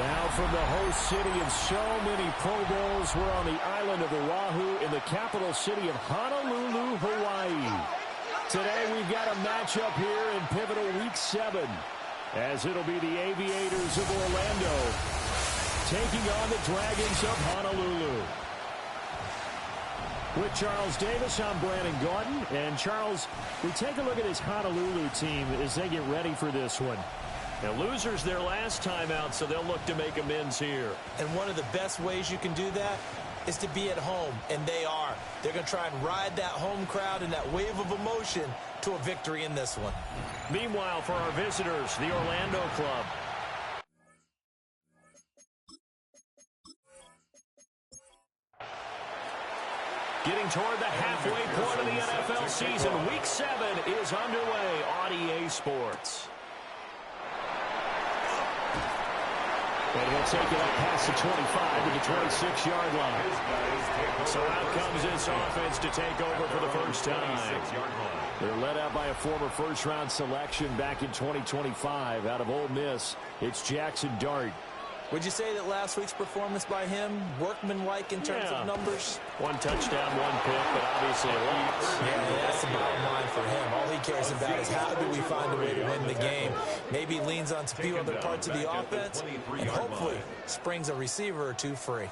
Now from the host city of so many Pro Bowls, we're on the island of Oahu in the capital city of Honolulu, Hawaii. Today we've got a matchup here in pivotal Week 7, as it'll be the Aviators of Orlando taking on the Dragons of Honolulu. With Charles Davis, I'm Brandon Gordon. And Charles, we take a look at this Honolulu team as they get ready for this one. Now, losers their last time out, so they'll look to make amends here. And one of the best ways you can do that is to be at home, and they are. They're going to try and ride that home crowd and that wave of emotion to a victory in this one. Meanwhile, for our visitors, the Orlando club. Getting toward the halfway point of the NFL season, Week 7 is underway on EA Sports. And he'll take it up past the 25 to the 26-yard line. So out comes this offense to take over for the first time. They're led out by a former first-round selection back in 2025 out of Ole Miss. It's Jackson Dart. Would you say that last week's performance by him, workmanlike in terms of numbers? One touchdown, one pick, but obviously a loss. Yeah, that's the bottom line for him. All he cares about is how do we find a way to win the game. Maybe leans on a few other parts of the offense, and hopefully springs a receiver or two free.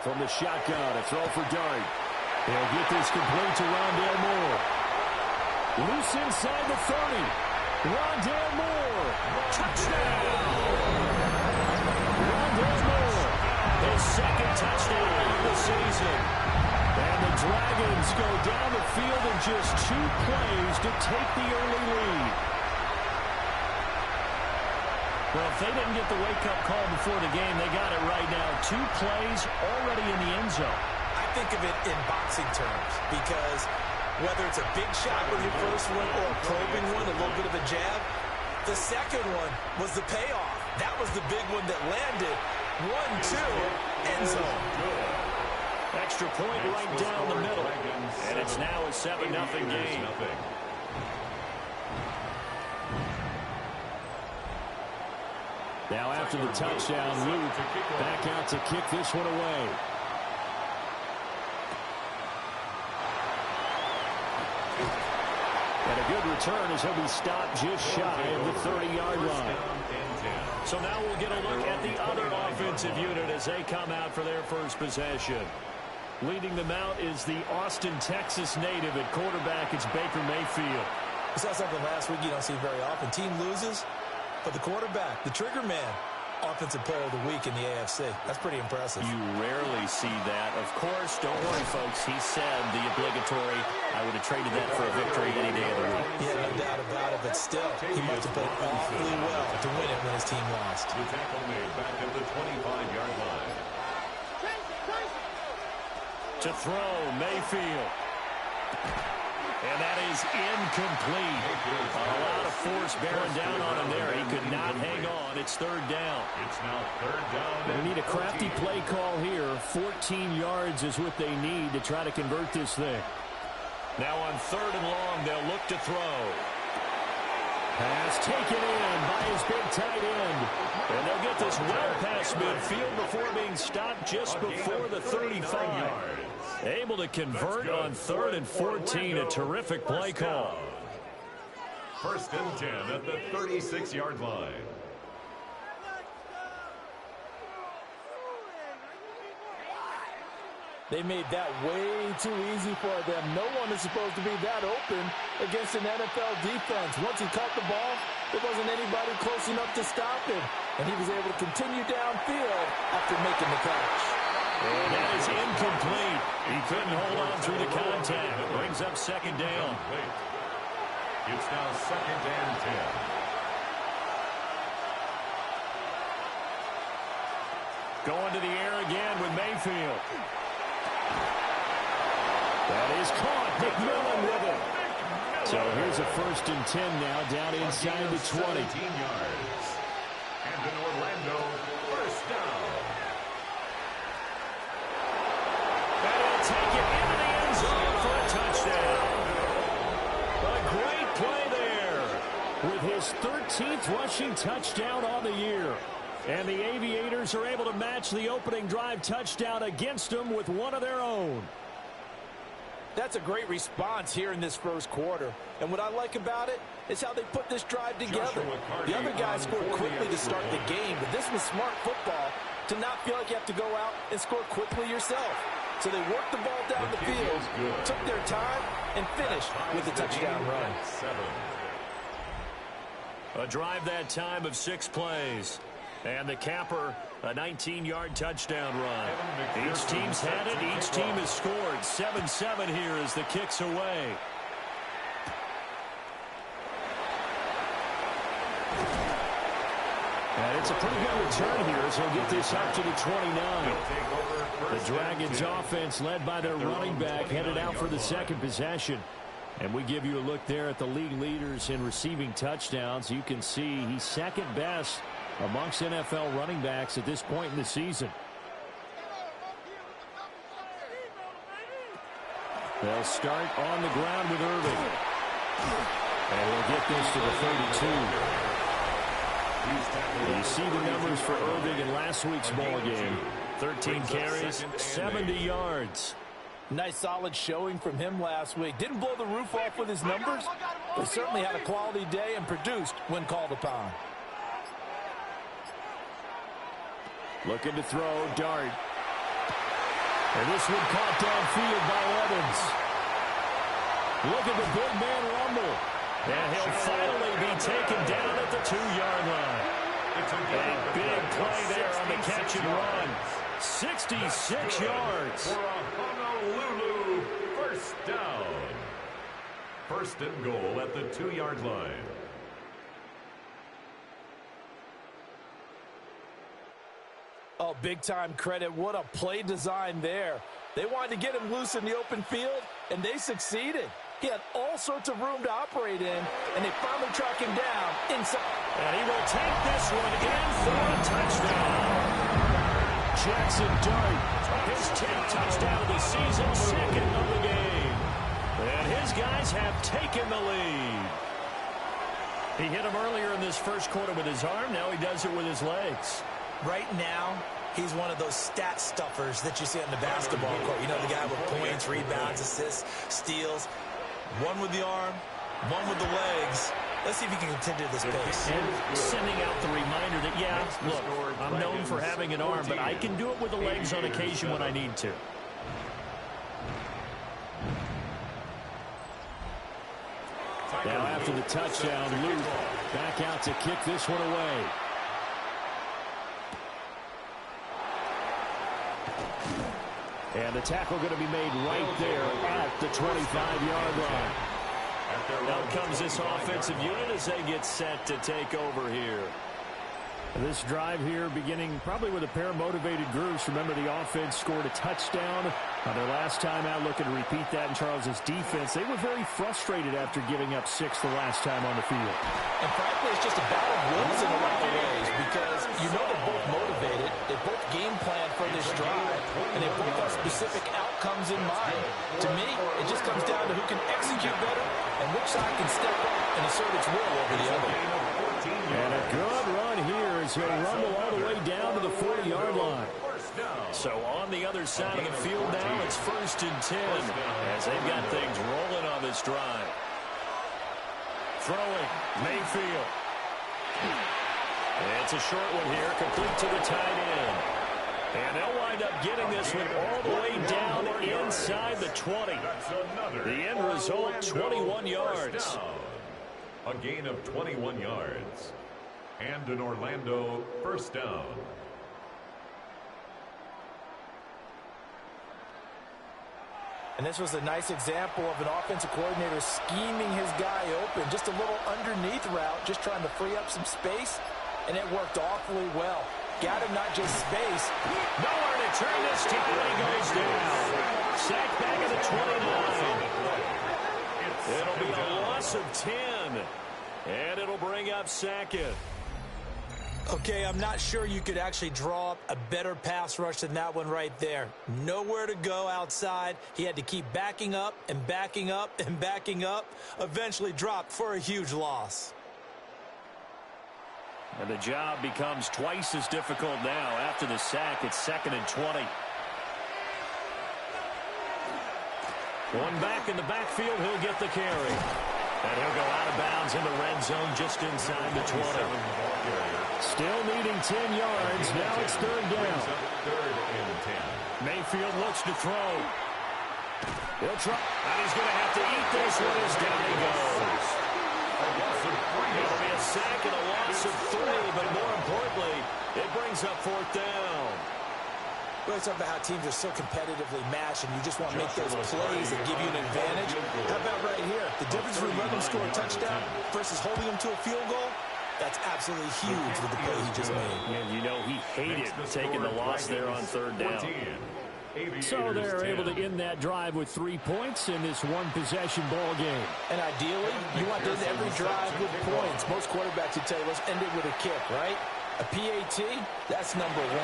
From the shotgun, a throw for Dart. He'll get this complete to Rondale Moore. Loose inside the 30. Rondale Moore. Touchdown! Rondale Moore. His second touchdown of the season. And the Dragons go down the field in just 2 plays to take the early lead. Well, if they didn't get the wake-up call before the game, they got it right now. 2 plays already in the end zone. I think of it in boxing terms because whether it's a big shot with your first one or a probing one, a little bit of a jab, the second one was the payoff. That was the big one that landed. 1-2, end zone. Extra point right down the middle. And it's now a 7-0 game. Now after the touchdown, Luke back out to kick this one away. And a good return as he'll be stopped just shy of the 30-yard line. So now we'll get a look at the other offensive unit as they come out for their first possession. Leading them out is the Austin, Texas native at quarterback. It's Baker Mayfield. We saw something last week you don't see very often. Team loses, but the quarterback, the trigger man, offensive player of the week in the AFC. That's pretty impressive. You rarely see that. Of course, don't worry, folks. He said the obligatory, I would have traded that for a victory any day of the week. Yeah, no doubt about it, but still, he must have played awfully well to win it when his team lost. The tackle made back at the 25-yard line. To throw, Mayfield. And that is incomplete. A lot of force bearing down on him there. He could not hang on. It's third down. It's now third down. They need a crafty play call here. 14 yards is what they need to try to convert this thing. Now on third and long, they'll look to throw. Pass taken in by his big tight end. And they'll get this well past midfield before being stopped just before the 35. Able to convert on third and 14. A terrific play call. First and 10 at the 36-yard line. They made that way too easy for them. No one is supposed to be that open against an NFL defense. Once he caught the ball, there wasn't anybody close enough to stop him. And he was able to continue downfield after making the catch. And that is incomplete. He couldn't hold on through the contact. It brings up second down. It's now second and 10. Going to the air again with Mayfield. That is caught. McMillan with it. So here's a first and 10 now down inside the 20. 17 yards. And an Orlando first down. And he'll take it into the end zone for a touchdown. A great play there with his 13th rushing touchdown on the year. And the Aviators are able to match the opening drive touchdown against them with one of their own. That's a great response here in this first quarter. And what I like about it is how they put this drive together. The other guys scored quickly to start the game, but this was smart football to not feel like you have to go out and score quickly yourself. So they worked the ball down the field, took their time, and finished with a touchdown run. A drive that time of 6 plays. And the capper, a 19-yard touchdown run. Each team's had it. Each team has scored. 7-7 here as the kick's away. And it's a pretty good return here as he'll get this up to the 29. The Dragons offense led by their running back headed out for the second possession. And we give you a look there at the league leaders in receiving touchdowns. You can see he's second best amongst NFL running backs at this point in the season. They'll start on the ground with Irving. And he'll get this to the 32. You see the numbers for Irving in last week's ball game. 13 carries, 70 yards. Nice solid showing from him last week. Didn't blow the roof off with his numbers, but certainly had a quality day and produced when called upon. Looking to throw, dart. And this one caught downfield by Evans. Look at the big man rumble. And he'll finally be taken down at the 2-yard line. A big play there on the catch and run. 66 yards. For a Honolulu first down. First and goal at the 2-yard line. Oh, big-time credit. What a play design there. They wanted to get him loose in the open field, and they succeeded. He had all sorts of room to operate in, and they finally track him down inside. And he will take this one in for a touchdown. Jackson Dart, his 10th touchdown of the season, second of the game. And his guys have taken the lead. He hit him earlier in this first quarter with his arm. Now he does it with his legs. Right now, he's one of those stat stuffers that you see on the basketball court. You know, the guy with points, rebounds, assists, steals. One with the arm, one with the legs. Let's see if he can continue this pace. And sending out the reminder that, yeah, look, I'm known for having an arm, but I can do it with the legs on occasion when I need to. Now after the touchdown, Luke back out to kick this one away. And the tackle going to be made right there at the 25-yard line. Out comes this offensive unit as they get set to take over here. This drive here beginning probably with a pair of motivated groups. Remember, the offense scored a touchdown on their last time out. Looking to repeat that in Charles's defense. They were very frustrated after giving up 6 the last time on the field. And frankly, it's just a battle of wits in a lot of ways because you know they're both motivated. They both game plan for this drive, and they both have specific outcomes in mind. To me, it just comes down to who can execute better and which side can step up and assert its will over the other. And a good run here as he'll rumble all the way down to the 40-yard line. So on the other side of the field now, it's 1st and 10 as they've got things rolling on this drive. Throwing, Mayfield. It's a short one here, complete to the tight end. And they'll wind up getting this one all the way down inside the 20. The end result, 21 yards. A gain of 21 yards. And an Orlando first down. And this was a nice example of an offensive coordinator scheming his guy open. Just a little underneath route, just trying to free up some space. And it worked awfully well. Got him not just space. Nowhere to turn this time, and he goes down. Sacked back at the 29. It'll be a loss of 10. And it'll bring up second. Okay, I'm not sure you could actually draw up a better pass rush than that one right there. Nowhere to go outside. He had to keep backing up and backing up and backing up. Eventually dropped for a huge loss. And the job becomes twice as difficult now after the sack. It's 2nd and 20. One back in the backfield, he'll get the carry. And he'll go out of bounds in the red zone just inside the 20. Still needing 10 yards. Now it's 3rd down. 3rd and 10. Mayfield looks to throw. He'll try. And he's going to have to eat this one as down he goes. It'll be a sack and a loss of 3, but more importantly, it brings up 4th down. We're talking about how teams are so competitively matched, and you just want to make those plays that give you an advantage. How about right here? The difference between letting them score a touchdown versus holding them to a field goal, that's absolutely huge with the play he just made. And you know he hated taking the loss there on 3rd down. So they're able to end that drive with 3 points in this one-possession ball game. And ideally, you want to end every drive with points. Most quarterbacks would tell you, let's end it with a kick, right? A PAT, that's number 1.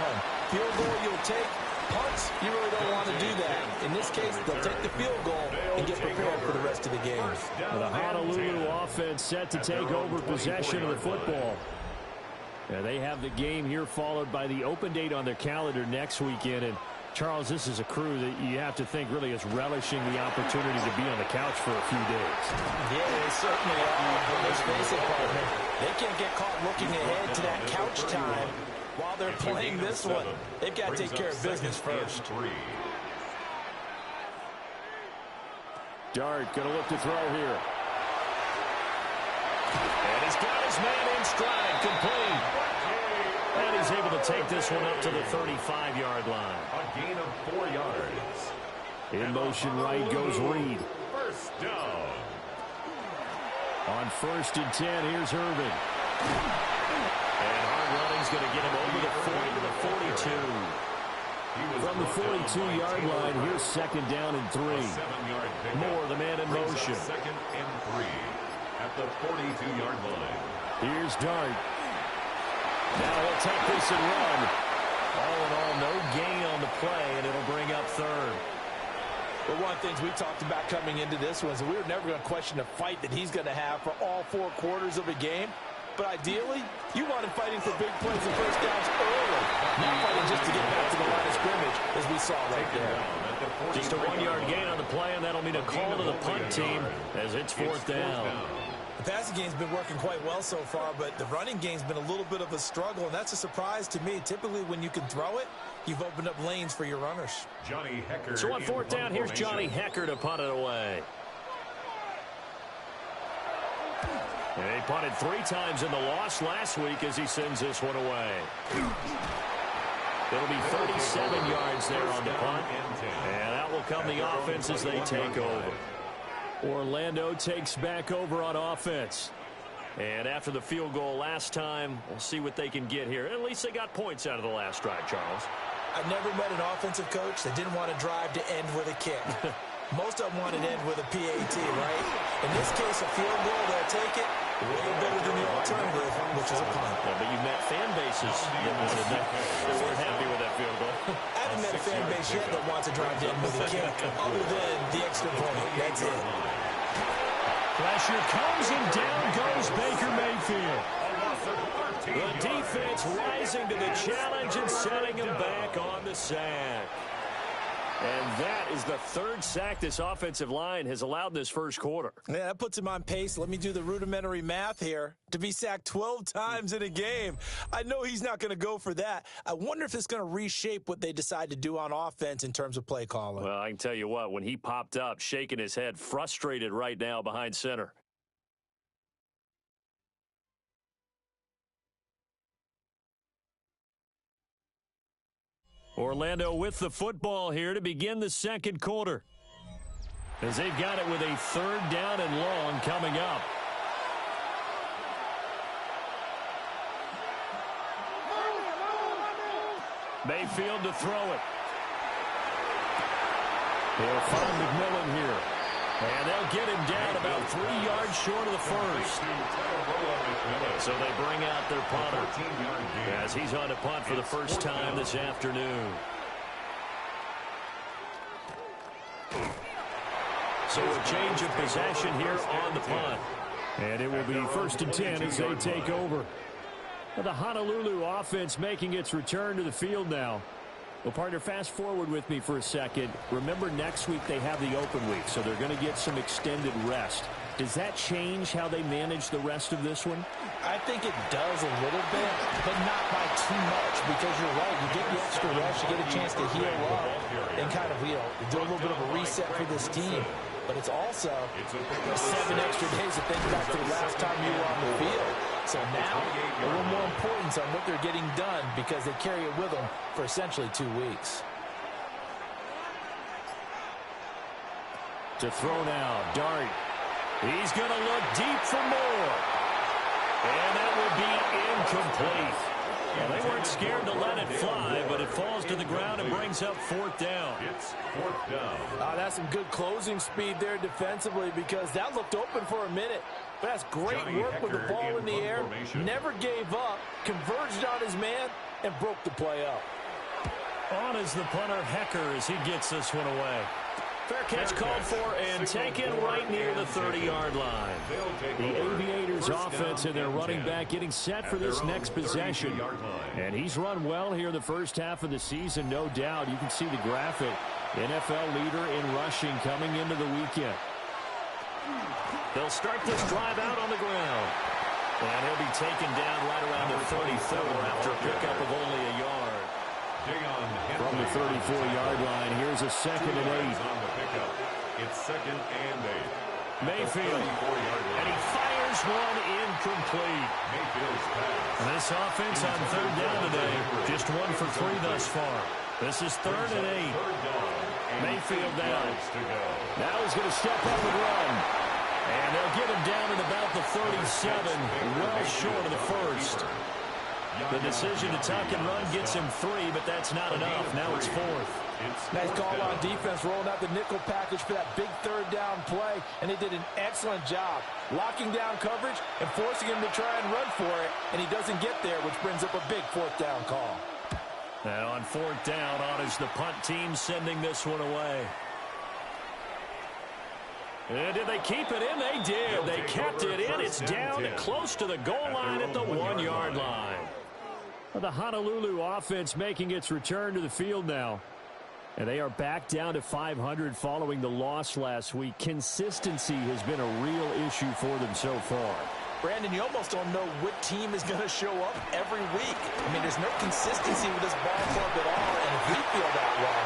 Field goal you'll take. Punts, you really don't want to do that. In this case, they'll take the field goal and get prepared for the rest of the game. The Honolulu offense set to take over possession of the football. They have the game here followed by the open date on their calendar next weekend. And Charles, this is a crew that you have to think really is relishing the opportunity to be on the couch for a few days. Yeah, they certainly are. But let's face it, partner, they can't get caught looking ahead to that couch time while they're playing this one. They've got to take care of business first. Dart going to look to throw here. And he's got his man in stride, complete. And he's able to take this one up to the 35-yard line. A gain of 4 yards. In motion right goes Reed. 1st down. On 1st and 10, here's Irvin. And hard running's going to get him over the 40 to the 42. From the 42-yard line, here's 2nd down and 3. Moore, the man in motion. 2nd and 3 at the 42-yard line. Here's Dart. Now he'll take this and run. All in all, no gain on the play, and it'll bring up 3rd. But one of the things we talked about coming into this one is that we were never going to question the fight that he's going to have for all 4 quarters of a game. But ideally, you want him fighting for big plays and 1st downs early, not fighting just to get back to the line of scrimmage, as we saw right there. Just a 1-yard gain on the play, and that'll mean a call to the punt team as it's 4th down. The passing game's been working quite well so far, but the running game's been a little bit of a struggle, and that's a surprise to me. Typically, when you can throw it, you've opened up lanes for your runners. Johnny Hecker. So on 4th down, here's Johnny Hecker to punt it away. And he punted 3 times in the loss last week as he sends this one away. It'll be 37 yards there on the punt. And that will come the offense as they take over. Orlando takes back over on offense. And after the field goal last time, we'll see what they can get here. At least they got points out of the last drive, Charles. I've never met an offensive coach that didn't want to drive to end with a kick. Most of them want to end with a PAT, right? In this case, a field goal, they'll take it. Way better than the alternative, which is a punt. Yeah, but you've met fan bases that weren't happy with that field goal. I haven't met a fan base yet that wants to drive to end with a kick, other than the extra point. That's it. Pressure comes, and down goes Baker Mayfield. The defense rising to the challenge and setting him back on the sack. And that is the 3rd sack this offensive line has allowed this first quarter. Yeah, that puts him on pace. Let me do the rudimentary math here. To be sacked 12 times in a game. I know he's not going to go for that. I wonder if it's going to reshape what they decide to do on offense in terms of play calling. Well, I can tell you what, when he popped up, shaking his head, frustrated right now behind center. Orlando with the football here to begin the 2nd quarter. As they've got it with a 3rd down and long coming up. Mayfield to throw it. He'll find McMillan here. And they'll get him down about 3 yards short of the first. So they bring out their punter as he's on to punt for the first time this afternoon. So a change of possession here on the punt. And it will be 1st and 10 as they take over. The Honolulu offense making its return to the field now. Well, partner, fast forward with me for a second. Remember, next week they have the open week, so they're going to get some extended rest. Does that change how they manage the rest of this one? I think it does a little bit, but not by too much, because you're right. You get the extra rest, you get a chance to heal up and kind of, do a little bit of a reset for this team. But it's also 7 extra days to think back to the last time you were on the field. So now, a little more importance on what they're getting done because they carry it with them for essentially 2 weeks. To throw now, Dart. He's going to look deep for more. And that will be incomplete. Well, they weren't scared to let it fly, but it falls to the ground and brings up 4th down. It's 4th down. That's some good closing speed there defensively because that looked open for a minute. But that's great work with the ball in the air. Never gave up, converged on his man, and broke the play up. On is the punter, Hecker, as he gets this one away. Fair catch called for and taken right near the 30-yard line. The Aviators offense and their running back getting set for this next possession. And he's run well here the first half of the season, no doubt. You can see the graphic. NFL leader in rushing coming into the weekend. They'll start this drive out on the ground. And he'll be taken down right around the 34 after a pickup of only a yard. From the 34-yard line, here's a 2nd and 8. It's 2nd and 8. Mayfield, and he fires one incomplete. This offense on 3rd down today, just 1 for 3 thus far. This is 3rd and 8. Mayfield down. Now he's going to step up and run. And they'll get him down at about the 37, well short of the first. The decision to tuck and run gets him 3, but that's not enough. Now it's 4th. Nice call on defense, rolling out the nickel package for that big 3rd down play, and they did an excellent job locking down coverage and forcing him to try and run for it, and he doesn't get there, which brings up a big 4th down call. Now on 4th down, on is the punt team sending this one away. And did they keep it in? They did. They kept it in. It's down close to the goal line at the 1-yard line. The Honolulu offense making its return to the field now. And they are back down to 500 following the loss last week. Consistency has been a real issue for them so far. Brandon, you almost don't know what team is going to show up every week. I mean, there's no consistency with this ball club at all, and if we feel that way,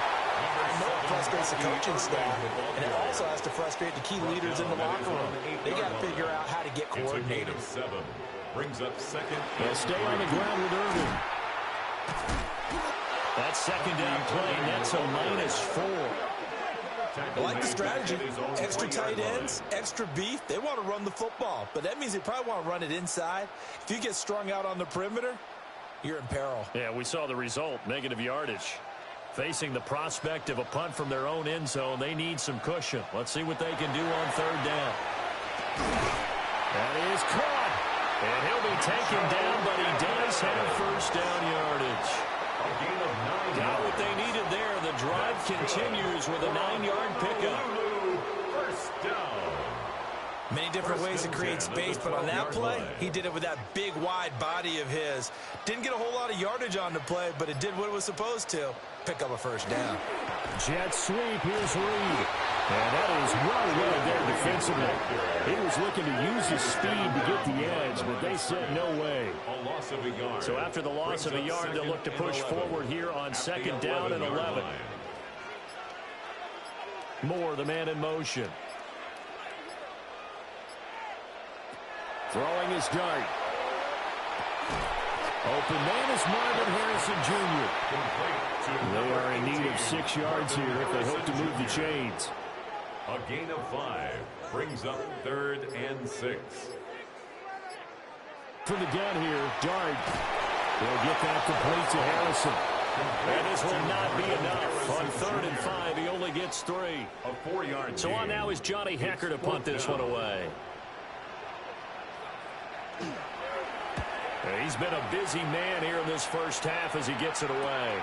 I know it frustrates the coaching staff, and it also has to frustrate the key leaders in the locker room. They got to figure out how to get coordinated. It's a gain of 7. Brings up 2nd. They'll stay on the ground with Irvin. That 2nd down play, that's a -4. I like the strategy. Extra tight ends, extra beef. They want to run the football, but that means they probably want to run it inside. If you get strung out on the perimeter, you're in peril. Yeah, we saw the result, negative yardage. Facing the prospect of a punt from their own end zone, they need some cushion. Let's see what they can do on 3rd down. That is caught. And he'll be taken down, but he does have 1st down yardage. Got what they needed there. The drive continues with a 9-yard pickup. 1st down. Many different ways to create space, but on that play, he did it with that big, wide body of his. Didn't get a whole lot of yardage on the play, but it did what it was supposed to. Pick up a 1st down. Jet sweep, here's Reed. And that is well read there defensively. He was looking to use his speed to get the edge, but they said no way. A loss of a yard. So after the loss of a yard, they'll look to push forward here on 2nd down and 11. Moore, the man in motion. Throwing his dart. Open man is Marvin Harrison Jr. They are in need of 6 yards here if they hope to move the chains. A gain of 5 brings up 3rd and 6. From the gun here, Dart. They'll get that complete to Harrison. And this will not be enough. On 3rd and 5, he only gets 3. A 4-yard So on now is Johnny Hecker to punt this one away. He's been a busy man here in this first half as he gets it away.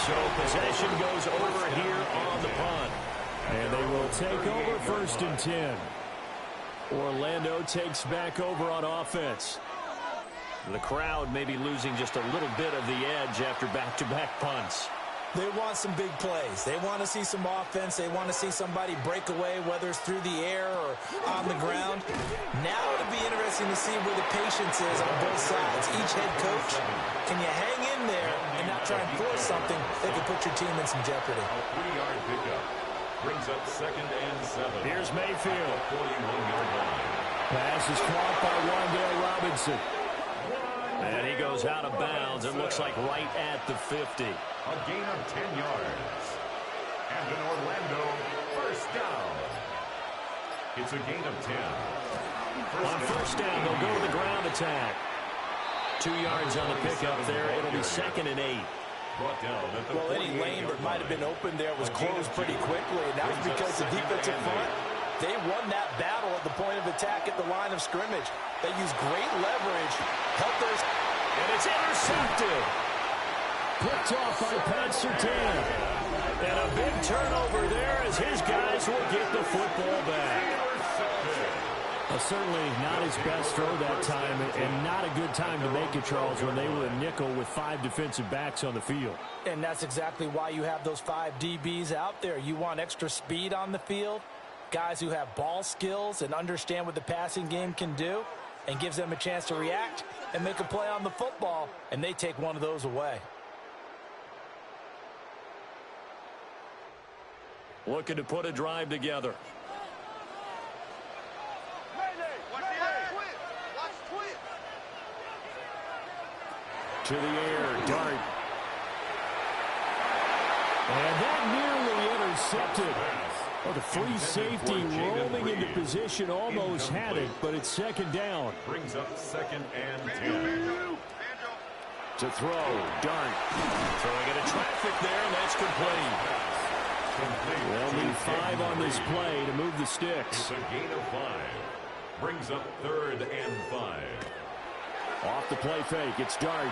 So possession goes over here on the punt. And they will take over 1st and 10. Orlando takes back over on offense. The crowd may be losing just a little bit of the edge after back-to-back punts. They want some big plays. They want to see some offense. They want to see somebody break away, whether it's through the air or on the ground. Now it'll be interesting to see where the patience is on both sides. Each head coach, can you hang in there and not try and force something that could put your team in some jeopardy? A 3-yard pickup brings up 2nd and 7. Here's Mayfield. 41-yard line. Pass is caught by Wandale Robinson. And he goes out of bounds. It looks like right at the 50. A gain of 10 yards. And an Orlando first down. It's a gain of 10. On first down, they'll go to the ground attack. 2 yards on the pickup there. It'll be 2nd and 8. Well, any lane that might have been open there was closed pretty quickly, and that was because the defensive front, they won that battle at the point of attack at the line of scrimmage. They used great leverage, helped those... And it's intercepted. Picked off by Pat Surtain. And a big turnover there as his guys will get the football back. Certainly not his best throw that time, and not a good time to make it, Charles, when they were a nickel with 5 defensive backs on the field. And that's exactly why you have those 5 DBs out there. You want extra speed on the field, guys who have ball skills and understand what the passing game can do, and gives them a chance to react and make a play on the football, and they take one of those away. Looking to put a drive together. To the air, Dart. And that nearly intercepted. Well, the free safety rolling into position almost had it, but it's 2nd down. Brings up 2nd and 10. To throw, Dart. Throwing into traffic there, and that's complete. They'll need 5 on this play to move the sticks. It's a gain of 5. Brings up 3rd and 5. Off the play fake, it's Dart.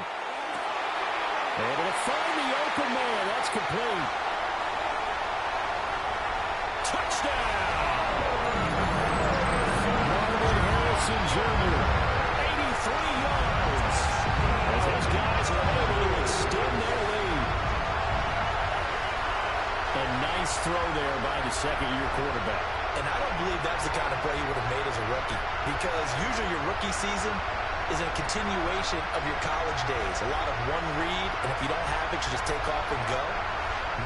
Able to find the open man. That's complete. Touchdown! Marvin Harrison Jr. 83 yards. As those guys are able to extend their lead. A nice throw there by the 2nd-year quarterback. And I don't believe that's the kind of play he would have made as a rookie, because usually your rookie season is a continuation of your college days. A lot of one read, and if you don't have it, you just take off and go.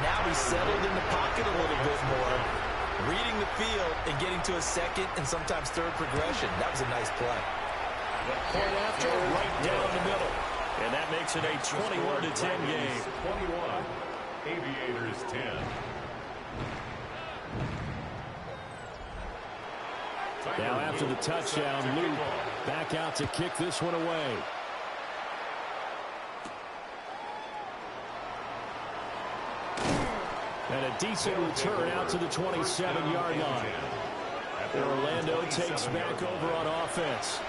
Now he's settled in the pocket a little bit more, reading the field and getting to a 2nd and sometimes 3rd progression. That was a nice play. Point after, right down the middle. And that makes it a 21-10 game. 21. Aviators 10. Now after the touchdown, Luke back out to kick this one away. And a decent return out to the 27-yard line. Orlando takes back over on offense.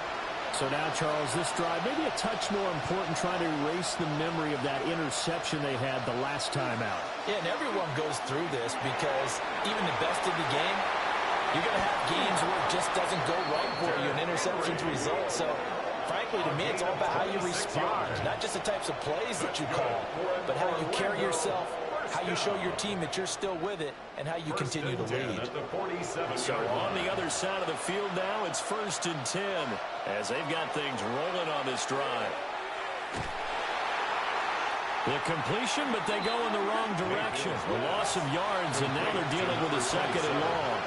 So now, Charles, this drive, maybe a touch more important, trying to erase the memory of that interception they had the last time out. Yeah, and everyone goes through this because even the best of the game, you're going to have games where it just doesn't go right for you, and interceptions result. So, frankly, to me, it's all about how you respond, not just the types of plays that you call, but how you carry yourself, how you show your team that you're still with it, and how you continue to lead. So on the other side of the field now, it's 1st and 10 as they've got things rolling on this drive. The completion, but they go in the wrong direction. The loss of yards, and now they're dealing with a 2nd and long.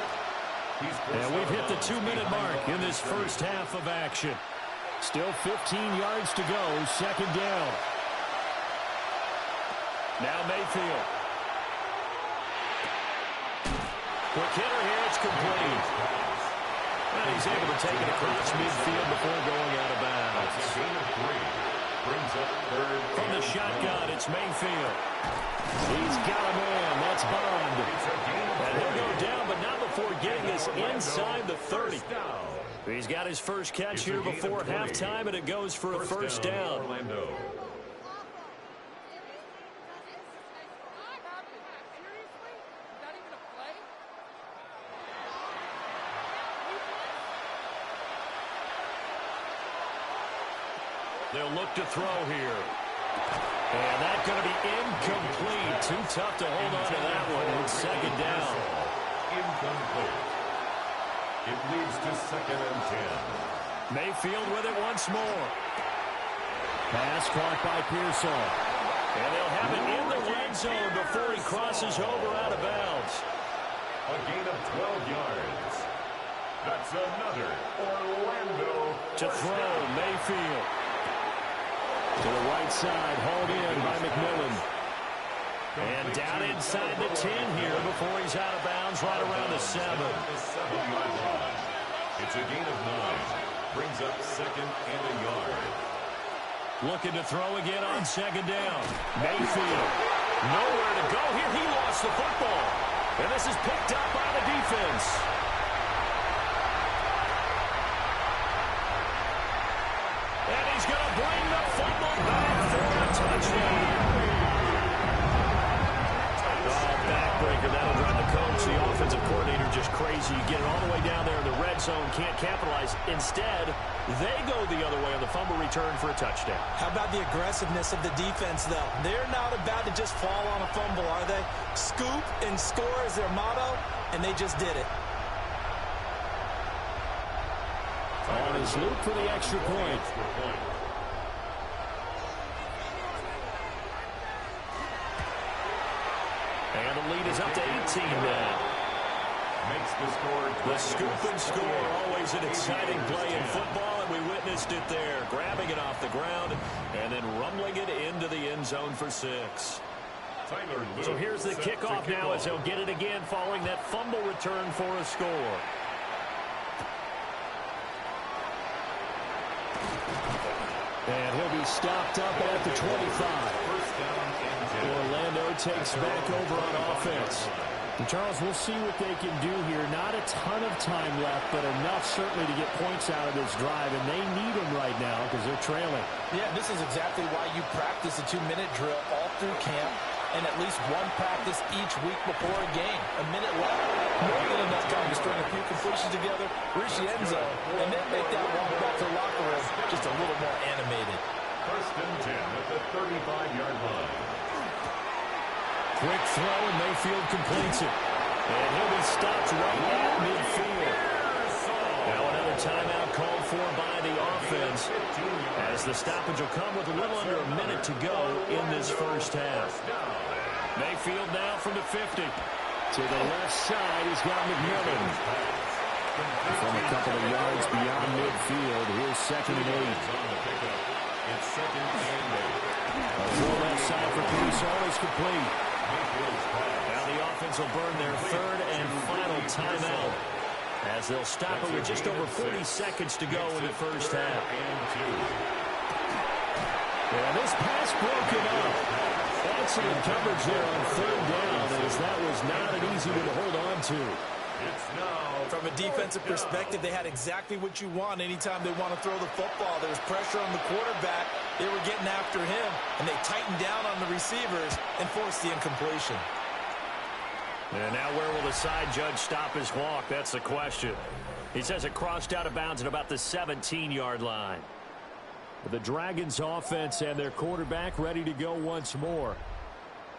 And we've hit the 2-minute mark in this first half of action. Still 15 yards to go, 2nd down. Now Mayfield. Quick hitter here, it's complete. And he's able to take it across midfield before going out of bounds. brings up third. From the shotgun, it's Mayfield. He's got a man. That's Bond. And he'll go down, but not before getting us inside the 30. He's got his first catch here before halftime, and it goes for a first down. Orlando. They'll look to throw here. And that's going to be incomplete. Too tough to hold on to that one. It's second down. Incomplete. It leads to 2nd and 10. Mayfield with it once more. Pass caught by Pearsall. And they'll have it in the red zone before he crosses over out of bounds. A gain of 12 yards. That's another Orlando. To throw, Mayfield. To the right side, hauled in by McMillan. And down inside the 10 here before he's out of bounds right around the 7. The 7-yard line. It's a gain of 9. Brings up 2nd and a yard. Looking to throw again on 2nd down. Mayfield. Nowhere to go here. He lost the football. And this is picked up by the defense. And he's going to bring the fumble back for a touchdown. Backbreaker, that'll drive the coach, the offensive coordinator, just crazy. You get it all the way down there in the red zone, can't capitalize. Instead, they go the other way on the fumble return for a touchdown. How about the aggressiveness of the defense, though? They're not about to just fall on a fumble, are they? Scoop and score is their motto, and they just did it. On his loop for the extra point. And the lead is up to 18 now. Makes the score. The scoop and score, always an exciting play in football, and we witnessed it there. Grabbing it off the ground and then rumbling it into the end zone for 6. So here's the kickoff now as he'll get it again following that fumble return for a score. And he'll be stopped up at the 25. Orlando takes back over on offense. And Charles, we'll see what they can do here. Not a ton of time left, but enough certainly to get points out of this drive, and they need them right now because they're trailing. Yeah, this is exactly why you practice a 2-minute drill all through camp and at least one practice each week before a game. A minute left, more than enough time to string a few completions together, reach the end zone, and then make that walk back to the locker room just a little more animated. 1st and 10 at the 35-yard line. Quick throw, and Mayfield completes it. And he'll be stopped right at midfield. Now another timeout called for by the offense, as the stoppage will come with a little under a minute to go in this first half. Mayfield now from the 50. To the left side, he's got McMillan. From a couple of yards beyond midfield, here's 2nd and 8. It's 2nd and 8. A throw left side for Pearsall is complete. Now the offense will burn their 3rd and final timeout, as they'll stop it with just over 40 seconds to go in the first half. And this pass broken up. Excellent coverage there on 3rd down, as that was not an easy one to hold on to. From a defensive perspective, they had exactly what you want anytime they want to throw the football. There was pressure on the quarterback. They were getting after him, and they tightened down on the receivers and forced the incompletion. And now where will the side judge stop his walk? That's the question. He says it crossed out of bounds at about the 17-yard line. The Dragons offense and their quarterback ready to go once more.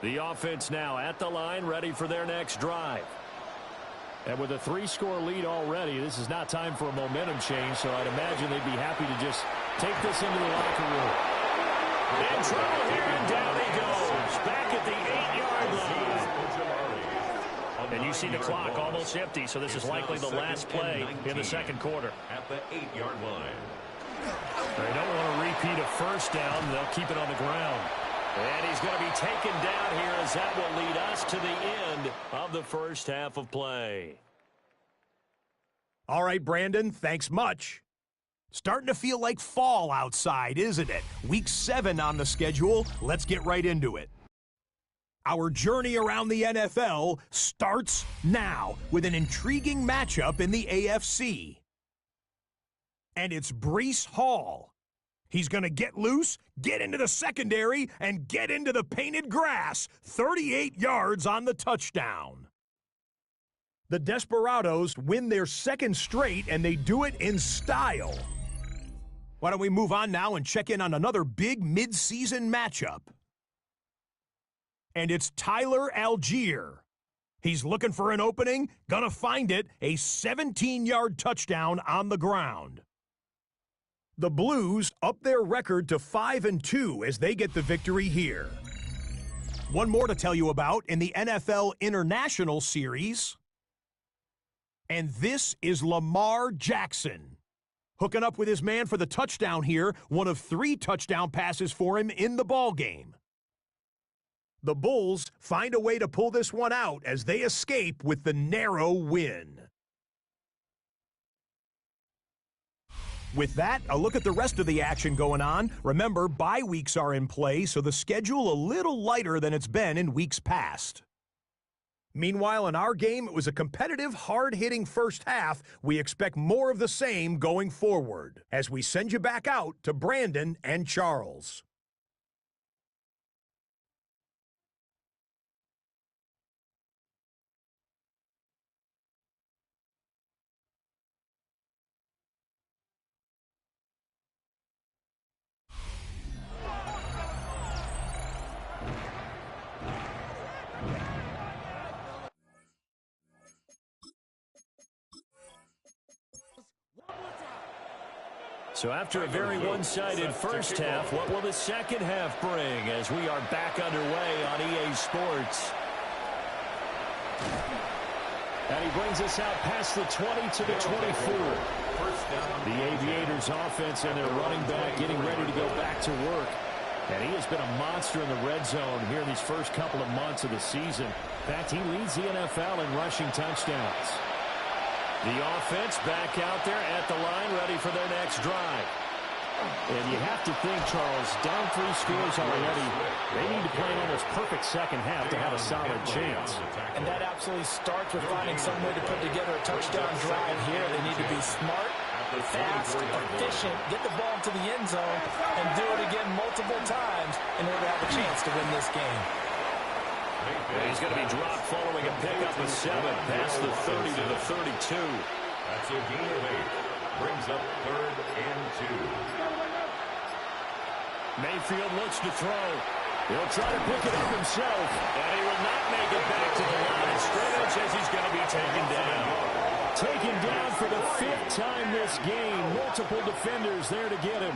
The offense now at the line, ready for their next drive. And with a 3-score lead already, this is not time for a momentum change, so I'd imagine they'd be happy to just take this into the locker room. In trouble here, and down he goes. Back at the 8-yard line. And you see the clock almost empty, so this is likely the last play in the second quarter. At the 8-yard line. They don't want to repeat a first down. They'll keep it on the ground. And he's going to be taken down here, as that will lead us to the end of the first half of play. All right, Brandon, thanks much. Starting to feel like fall outside, isn't it? Week 7 on the schedule. Let's get right into it. Our journey around the NFL starts now with an intriguing matchup in the AFC. And it's Breece Hall. He's going to get loose, get into the secondary, and get into the painted grass. 38 yards on the touchdown. The Desperados win their second straight, and they do it in style. Why don't we move on now and check in on another big mid-season matchup? And it's Tyler Algier. He's looking for an opening, gonna find it, a 17-yard touchdown on the ground. The Blues up their record to 5-2 as they get the victory here. One more to tell you about in the NFL International Series. And this is Lamar Jackson. Hooking up with his man for the touchdown here, one of 3 touchdown passes for him in the ballgame. The Bulls find a way to pull this one out as they escape with the narrow win. With that, a look at the rest of the action going on. Remember, bye weeks are in play, so the schedule a little lighter than it's been in weeks past. Meanwhile, in our game, it was a competitive, hard-hitting first half. We expect more of the same going forward as we send you back out to Brandon and Charles. So after a very one-sided first half, what will the second half bring as we are back underway on EA Sports? And he brings us out past the 20 to the 24. The Aviators offense and their running back getting ready to go back to work. And he has been a monster in the red zone here in these first couple of months of the season. In fact, he leads the NFL in rushing touchdowns. The offense back out there at the line, ready for their next drive. And you have to think, Charles, down 3 scores already. They need to play an almost perfect second half to have a solid chance. And that absolutely starts with finding some way to put together a touchdown drive here. They need to be smart, fast, efficient, get the ball to the end zone, and do it again multiple times in order to have a chance to win this game. He's going to be dropped following a pickup of 7 past the 30 to the 32. That's a gain of 8. Brings up 3rd and 2. Mayfield looks to throw. He'll try to pick it up himself, and he will not make it back to the line of scrimmage as he's going to be taken down. Taken down for the 5th time this game. Multiple defenders there to get him.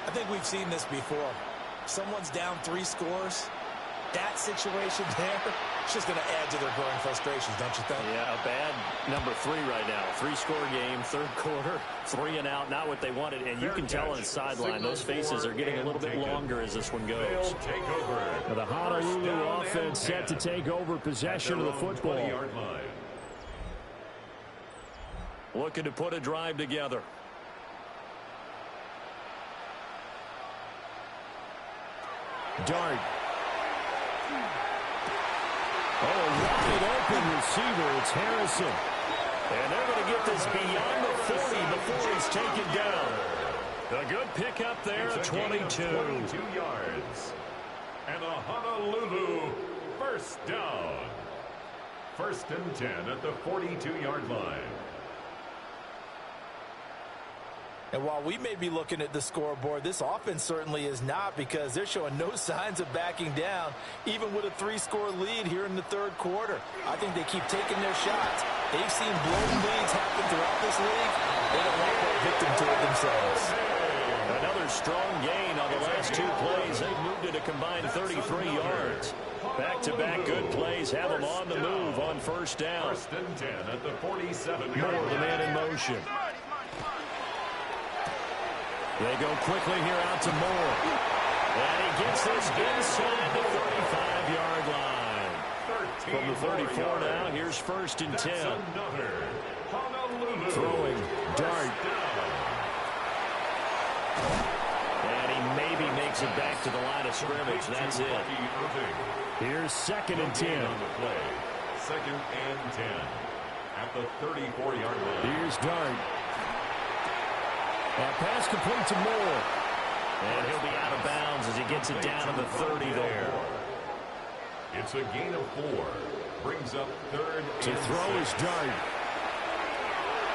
I think we've seen this before. Someone's down 3 scores. That situation there, it's just going to add to their growing frustrations, don't you think? Yeah, a bad number 3 right now. 3-score game, 3rd quarter, 3 and out, not what they wanted. And you can tell on the sideline, those faces are getting a little bit longer as this one goes. Now the Honolulu offense set to take over possession of the football. Looking to put a drive together. Dart. Oh, a wide open receiver. It's Harrison. And they're going to get this beyond the 40 before he's taken down. A good pickup there at 22. 22 yards. And a Honolulu first down. 1st and 10 at the 42-yard line. And while we may be looking at the scoreboard, this offense certainly is not, because they're showing no signs of backing down, even with a 3-score lead here in the 3rd quarter. I think they keep taking their shots. They've seen blown leads happen throughout this league. They don't want to fall victim to it themselves. Another strong gain on the last 2 plays. They've moved it a combined 33 yards. Back-to-back good plays have them on the move on 1st down. 1st and 10 at the 47-yard line. Moore, the man in motion. They go quickly here out to Moore. And he gets this inside the 35-yard line. From the 34 now, here's 1st and 10. Throwing, Dart. to the line of scrimmage. That's it. Here's 2nd and 10. On the play. 2nd and 10 at the 34-yard line. Here's Dart. That pass complete to Moore. And he'll be out of bounds as he gets it down to the 30 there. It's a gain of 4. Brings up 3rd To and throw 6. is Dart.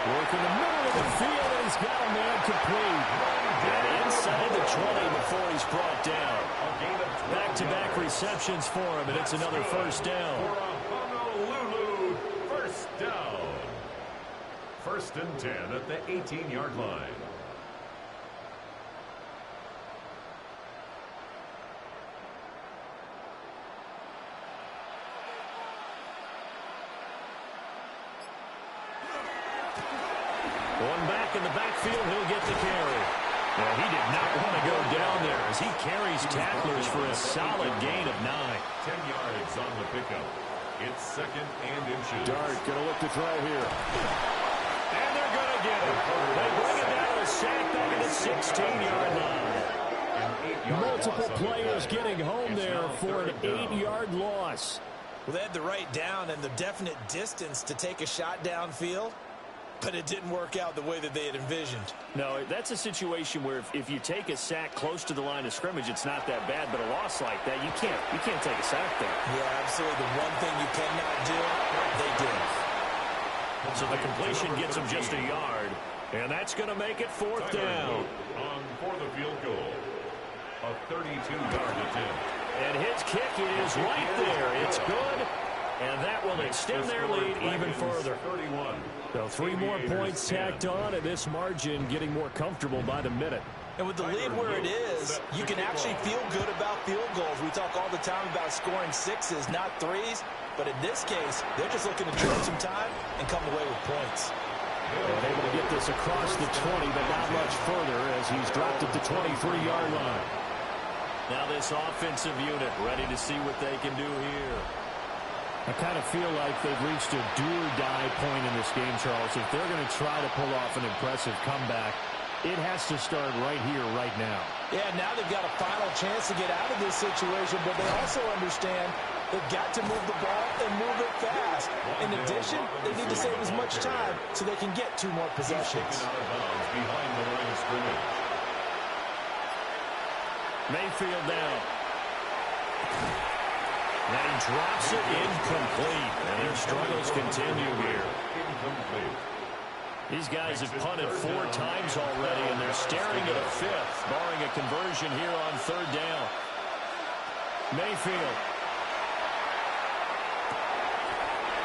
Work in the middle of the field, and he's got a man complete. And inside the 20 before he's brought down. Back-to-back receptions for him, and it's another first down. For a Honolulu first down. 1st and 10 at the 18-yard line. One back in the backfield, he'll get the carry. Well, he did not want to go down there as he carries tacklers for a solid gain of 9. 10 yards on the pickup. It's 2nd and inches. Dart going to look to throw here. And they're going to get it. They bring it down to a sack back at the 16-yard line. Multiple players getting home there for an 8-yard loss. Well, they had the right down and the definite distance to take a shot downfield, but it didn't work out the way that they had envisioned. No, that's a situation where if you take a sack close to the line of scrimmage, it's not that bad, but a loss like that, you can't take a sack there. Yeah, absolutely. The one thing you cannot do, they did. So the completion gets him just a yard, and that's going to make it 4th down. On for the field goal. A 32-yard attempt. And his kick is right there. It's good, and that will extend their lead even further. 31. So 3 more points tacked on, and this margin getting more comfortable by the minute. And with the lead where it is, you can actually feel good about field goals. We talk all the time about scoring 6s, not 3s. But in this case, they're just looking to kill some time and come away with points. And able to get this across the 20, but not much further as he's dropped at the 23-yard line. Now this offensive unit ready to see what they can do here. I kind of feel like they've reached a do-or-die point in this game, Charles. If they're going to try to pull off an impressive comeback, it has to start right here, right now. Yeah, now they've got a final chance to get out of this situation, but they also understand they've got to move the ball and move it fast. In addition, they need to save as much time so they can get 2 more possessions. Out of bounds behind the line of scrimmage. Mayfield down. And he drops it incomplete. And their struggles continue here. Incomplete. These guys have punted 4 times already, and they're staring at a 5th, barring a conversion here on 3rd down. Mayfield.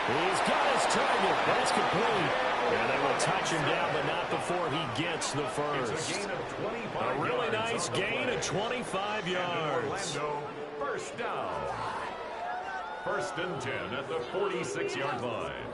He's got his target. That's complete. And they will touch him down, but not before he gets the first. It's a gain of 25 A really yards nice on the gain play. of 25 yards. Orlando, first down. 1st and 10 at the 46-yard line.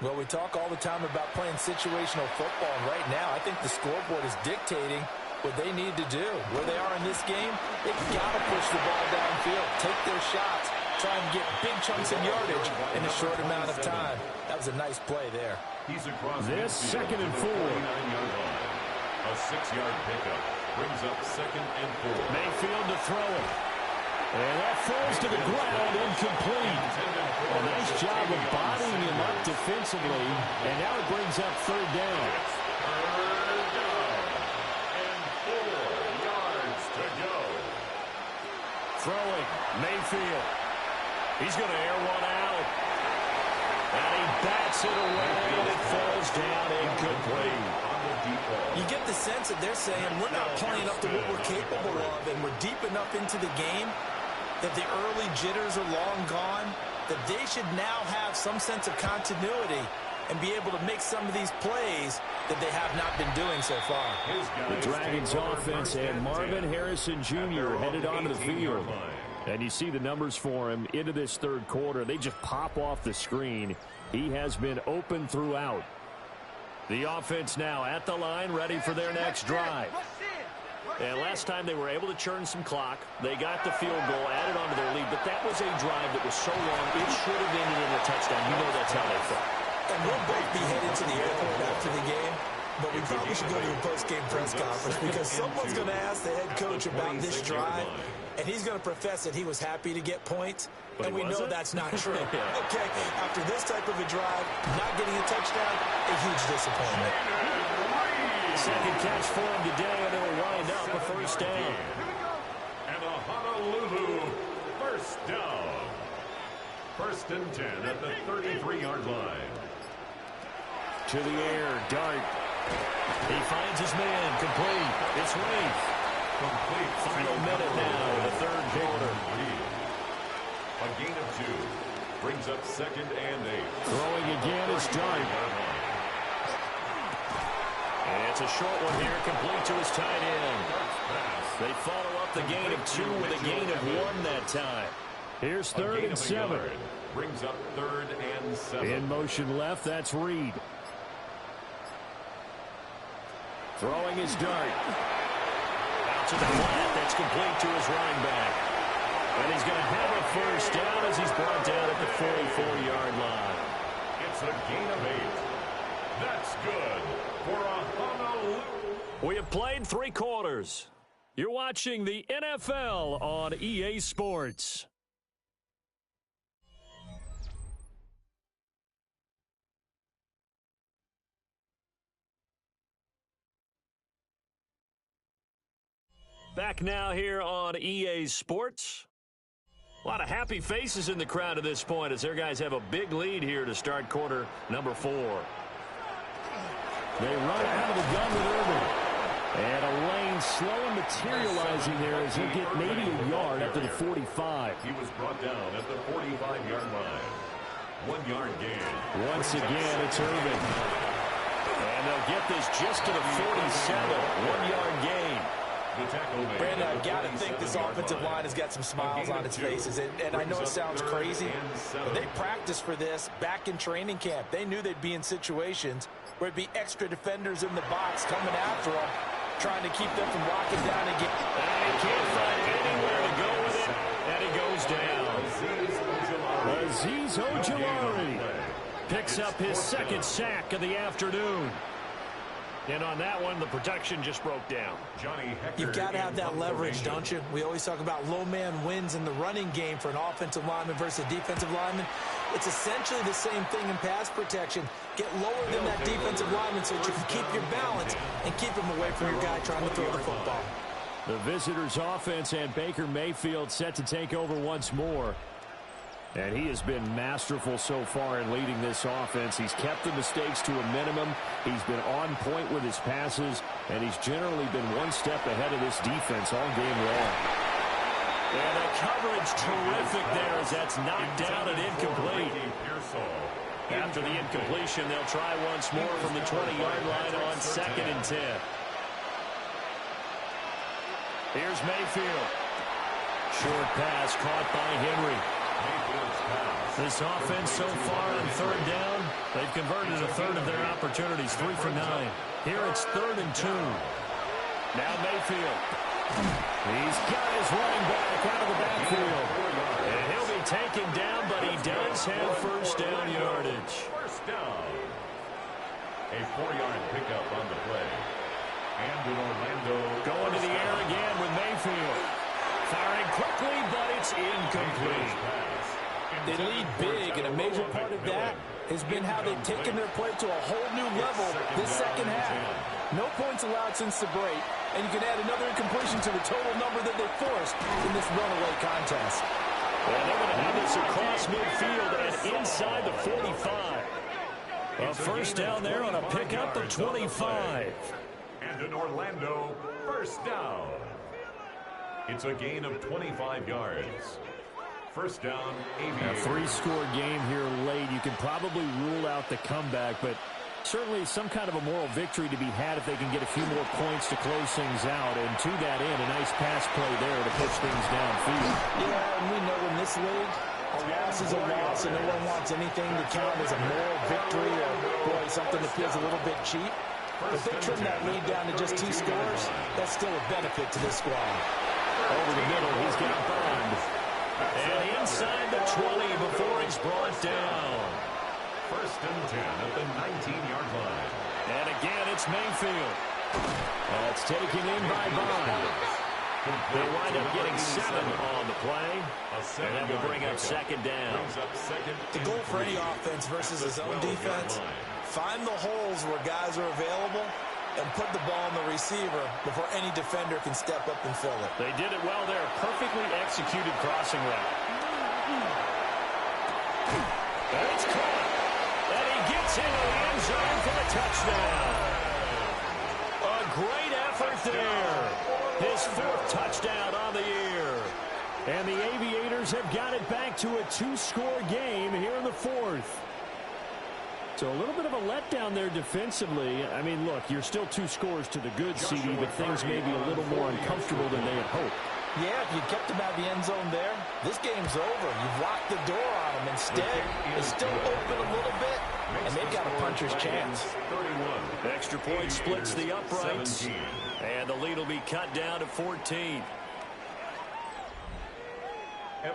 Well, we talk all the time about playing situational football, and right now I think the scoreboard is dictating what they need to do. Where they are in this game, they've got to push the ball downfield, take their shots, try and get big chunks of yardage in a short amount of time. That was a nice play there. He's across This midfield 2nd and to 4. the 49-yard line. A 6-yard pickup brings up 2nd and 4. Mayfield to throw it. And that falls to the ground, incomplete. A nice job of bodying him up defensively. And now it brings up 3rd down. Third down. And 4 yards to go. Throwing, Mayfield. He's going to air one out. And he bats it away, and it falls down incomplete. You get the sense that they're saying we're not playing up to what we're capable of, and we're deep enough into the game that the early jitters are long gone, that they should now have some sense of continuity and be able to make some of these plays that they have not been doing so far. The Dragons offense and Marvin Harrison Jr. headed onto the field. And you see the numbers for him into this 3rd quarter. They just pop off the screen. He has been open throughout. The offense now at the line, ready for their next drive. And last time they were able to churn some clock. They got the field goal, added onto their lead. But that was a drive that was so long, it should have ended in a touchdown. You know that's how they felt. And we'll both be headed to the airport after the game. but we probably should go to the post-game press conference because someone's going to ask the head coach about this drive, and he's going to profess that he was happy to get points, and we know that's not true. Okay, after this type of a drive, not getting a touchdown, a huge disappointment. Second catch for him today, and it'll wind up a first down. And a Honolulu first down. First and 10 at the 33-yard line. To the air, Dart. He finds his man, complete. It's Rafe. Complete. Final minute now in the third quarter. A gain of 2. Brings up 2nd and 8. Throwing again is Dart. And it's a short one here, complete to his tight end. They follow up the gain of 2 with a gain of 1 that time. Here's 3rd and 7. Brings up 3rd and 7. In motion left, that's Reed. Throwing his Dart. Out to the flat, that's complete to his running back. And he's going to have a first down as he's brought down at the 44-yard line. It's a gain of 8. That's good for a Honolulu. We have played 3 quarters. You're watching the NFL on EA Sports. Back now here on EA Sports. A lot of happy faces in the crowd at this point as their guys have a big lead here to start quarter number 4. They run out of the gun with Irvin. And a lane slowly materializing there as he'll get maybe a yard after the 45. He was brought down at the 45-yard line. 1 yard gain. Once again, it's Irvin. And they'll get this just to the 47. 1 yard gain. Brandon, I've got to think this offensive line has got some smiles on its faces. And I know it sounds crazy, but they practiced for this back in training camp. They knew they'd be in situations where there'd be extra defenders in the box coming after them, trying to keep them from locking down again. And he can't find anywhere to go with it, and he goes down. Aziz Ojulari picks up his 2nd sack of the afternoon. And on that one, the protection just broke down. You've got to have that leverage, don't you? We always talk about low man wins in the running game for an offensive lineman versus a defensive lineman. It's essentially the same thing in pass protection. Get lower than that defensive lineman so that you can keep your balance and keep him away from your guy trying to throw the football. The visitors' offense and Baker Mayfield set to take over once more. And he has been masterful so far in leading this offense. He's kept the mistakes to a minimum. He's been on point with his passes, and he's generally been one step ahead of this defense all game long. And the coverage terrific there as that's knocked down and incomplete. After the incompletion, they'll try once more from the 20-yard line on 2nd and 10. Here's Mayfield. Short pass caught by Henry. This offense so far on 3rd down, they've converted a 1/3 of their opportunities, 3 for 9. Here it's 3rd and 2. Now Mayfield. He's got his running back out of the backfield. And he'll be taken down, but he does have first down yardage. First down. A 4-yard pickup on the play. And in Orlando. Going to the air again with Mayfield. Firing quickly, but it's incomplete. They lead big, and a major part of that has been how they've taken their play to a whole new level this second half. No points allowed since the break, and you can add another incompletion to the total number that they forced in this runaway contest. Well, they're going to have this across midfield and inside the 45. A first down there on a pickup of 25. And in Orlando, first down. It's a gain of 25 yards. First down, Aviators. A 3-score game here late. You can probably rule out the comeback, but certainly some kind of a moral victory to be had if they can get a few more points to close things out. And to that end, a nice pass play there to push things downfield. Yeah, and we know in this league, a loss is a loss, and no one wants anything to count as a moral victory or, boy, something that feels a little bit cheap. If they trim that lead down to just 2 scores, that's still a benefit to this squad. Over the middle, he's got Bond. And inside the 20 before he's brought down. First and 10 at the 19-yard line. And again, it's Mayfield. That's taken in by Bond. They'll wind up getting 7 on the play. And that will bring up second down. The goal for any offense versus his own defense, find the holes where guys are available and put the ball on the receiver before any defender can step up and fill it. They did it well there. Perfectly executed crossing route. And it's caught. And he gets into the end zone for the touchdown. A great effort there. His 4th touchdown on the year. And the Aviators have got it back to a 2-score game here in the 4th. So a little bit of a letdown there defensively. I mean, look, you're still 2 scores to the good, CD, but things may be a little more uncomfortable than they had hoped. Yeah, if you kept them out of the end zone there, this game's over. You've locked the door on them. Instead, it's still open a little bit, and they've got a puncher's chance. Extra point splits the uprights, and the lead will be cut down to 14.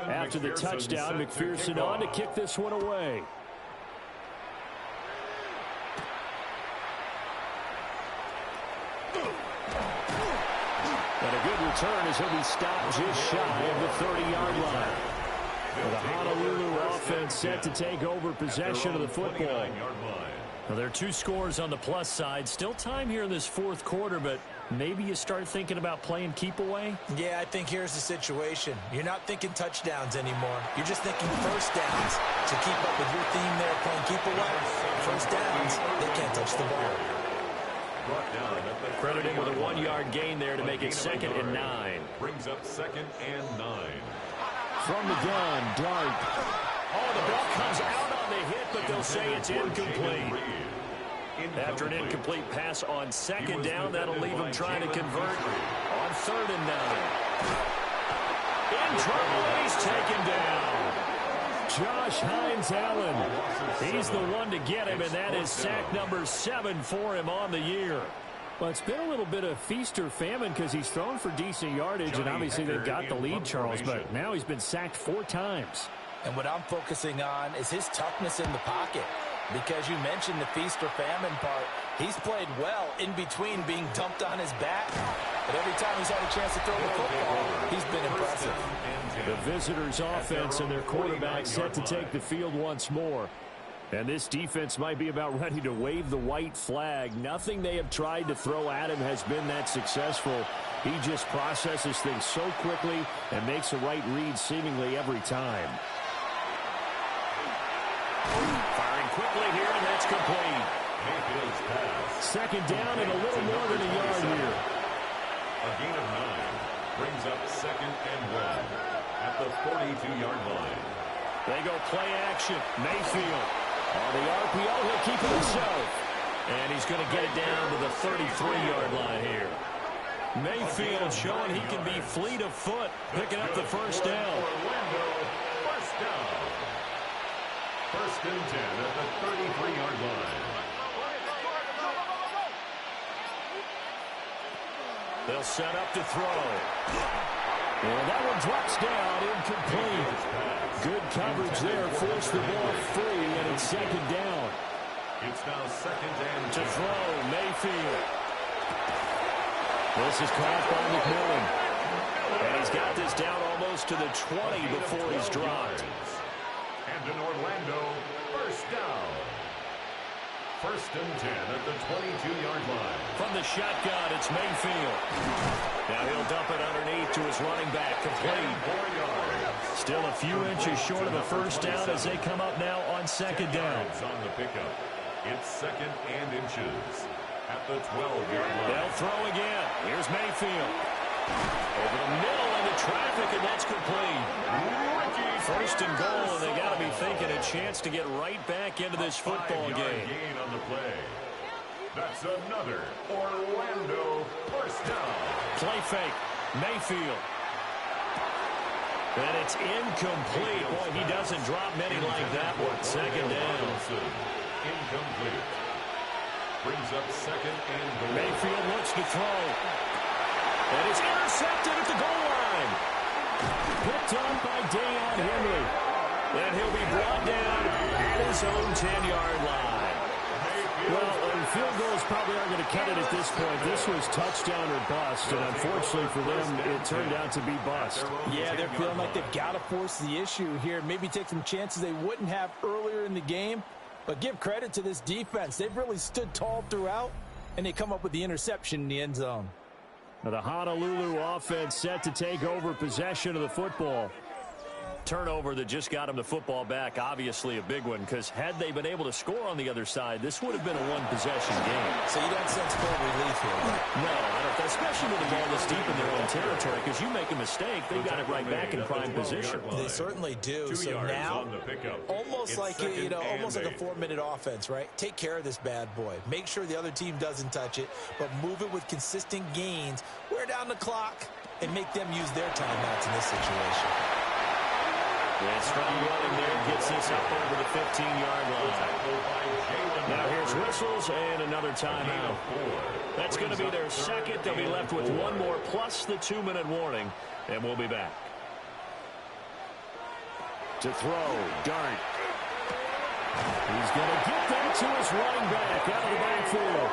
After the touchdown, McPherson on to kick this one away. And a good return as he'll be stopped just shy of the 30-yard line. The Honolulu offense set to take over possession of the football. Now, there are 2 scores on the plus side. Still time here in this 4th quarter, but maybe you start thinking about playing keep away? Yeah, I think here's the situation. You're not thinking touchdowns anymore. You're just thinking first downs. To keep up with your theme there, playing keep away, first downs, they can't touch the ball. Credited with a 1-yard gain there to make it 2nd and 9. Brings up 2nd and 9. From the gun, Dart. Oh, the ball comes out on the hit, but they'll say it's incomplete. After an incomplete pass on 2nd down, that'll leave him trying to convert on 3rd and 9. In trouble, and he's taken down. Josh Hines-Allen. He's the one to get him, and that is sack number 7 for him on the year. Well, it's been a little bit of feast or famine because he's thrown for decent yardage, and obviously they've got the lead, Charles, but now he's been sacked 4 times. And what I'm focusing on is his toughness in the pocket. Because you mentioned the feast or famine part, he's played well in between being dumped on his back. But every time he's had a chance to throw the football, he's been impressive. The visitors' offense and their quarterback set to take the field once more. And this defense might be about ready to wave the white flag. Nothing they have tried to throw at him has been that successful. He just processes things so quickly and makes a right read seemingly every time. Firing quickly here, and that's complete. 2nd down and a little more than a yard here. A gain of 9 brings up 2nd and 1 at the 42-yard line. They go play action. Mayfield on the RPO. He'll keep it himself. And he's going to get it down to the 33-yard line here. Mayfield showing he can be fleet of foot, picking up the first down. First down. 1st and 10 at the 33-yard line. They'll set up to throw. And that one drops down, incomplete. Good coverage there, forced the ball free, and it's 2nd down. It's now 2nd and 10. To throw, Mayfield. This is caught by McMillan. And he's got this down almost to the 20 before he's dropped. And in Orlando, first down. 1st and 10 at the 22-yard line. From the shotgun, it's Mayfield. Now he'll dump it underneath to his running back, complete. Still a few inches short of the first down as they come up now on 2nd down. On the pickup. It's 2nd and inches at the 12-yard line. They'll throw again. Here's Mayfield. Over the middle into traffic, and that's complete. 1st and goal, and they got to be thinking a chance to get right back into this football game. Gain on the play. That's another Orlando first down. Play fake. Mayfield. And it's incomplete. Boy, he doesn't drop many like that one. 2nd down. Incomplete. Brings up 2nd and goal. Mayfield looks to throw. And it's intercepted at the goal line. Picked up by Deion Henry. And he'll be brought down at his own 10-yard line. Well, field goals probably aren't going to cut it at this point. This was touchdown or bust, and unfortunately for them, it turned out to be bust. Yeah, they're feeling like they've got to force the issue here. Maybe take some chances they wouldn't have earlier in the game. But give credit to this defense. They've really stood tall throughout, and they come up with the interception in the end zone. Now the Honolulu offense set to take over possession of the football. Turnover that just got them the football back, obviously a big one, because had they been able to score on the other side, this would have been a one-possession game. So you don't sense full relief here, right? No, I don't, especially with the ball this deep in their own territory, because you make a mistake, they got it right back in prime position. They certainly do. So now, almost like almost like a 4-minute offense, right? Take care of this bad boy. Make sure the other team doesn't touch it, but move it with consistent gains. Wear down the clock and make them use their timeouts in this situation. Yeah, strong running there, gets this up over the 15-yard line. Now here's whistles and another timeout. That's going to be their second. They'll be left with one more plus the 2-minute warning, and we'll be back. To throw, Dart. He's going to get that to his running back out of the backfield.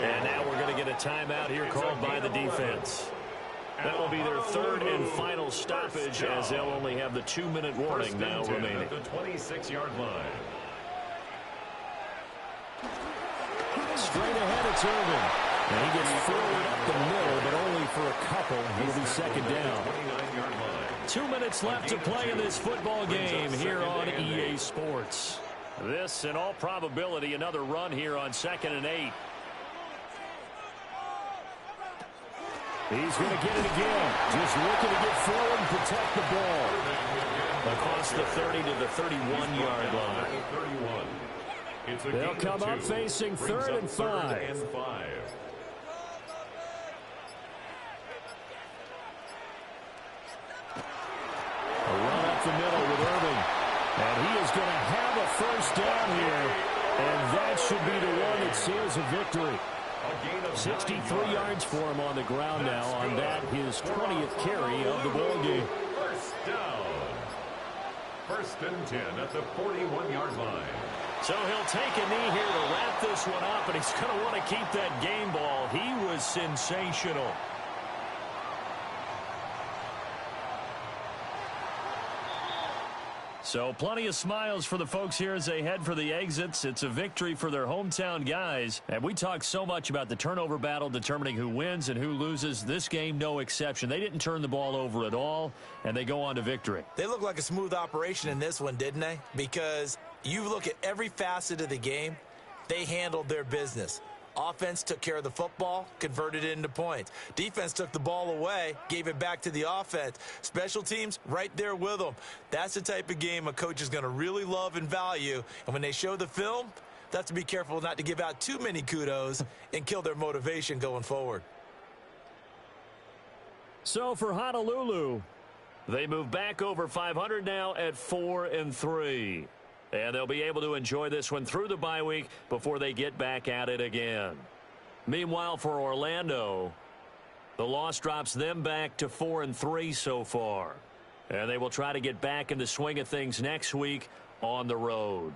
And now we're going to get a timeout here called by the defense. That will be their third and final stoppage, as they'll only have the 2-minute warning now remaining. At the 26-yard line. Straight ahead, it's Irvin. And he gets forward up the middle, but only for a couple. It'll be second down. 2 minutes left to play in this football game here on EA Sports. This, in all probability, another run here on 2nd and 8. He's going to get it again. Just looking to get forward and protect the ball. Across the 30 to the 31-yard line. They'll come up facing 3rd and 5. A run up the middle with Irving. And he is going to have a first down here. And that should be the one that seals a victory. 63 yards for him on the ground now on that, his 20th carry of the ball game. First down. 1st and 10 at the 41-yard line. So he'll take a knee here to wrap this one up, and he's going to want to keep that game ball. He was sensational. So plenty of smiles for the folks here as they head for the exits. It's a victory for their hometown guys. And we talk so much about the turnover battle determining who wins and who loses. This game, no exception. They didn't turn the ball over at all, and they go on to victory. They look like a smooth operation in this one, didn't they? Because you look at every facet of the game, they handled their business. Offense took care of the football, converted it into points. Defense took the ball away, gave it back to the offense. Special teams, right there with them. That's the type of game a coach is going to really love and value. And when they show the film, they have to be careful not to give out too many kudos and kill their motivation going forward. So for Honolulu, they move back over 500 now at 4-3. And they'll be able to enjoy this one through the bye week before they get back at it again. Meanwhile, for Orlando, the loss drops them back to 4-3 so far. And they will try to get back in the swing of things next week on the road.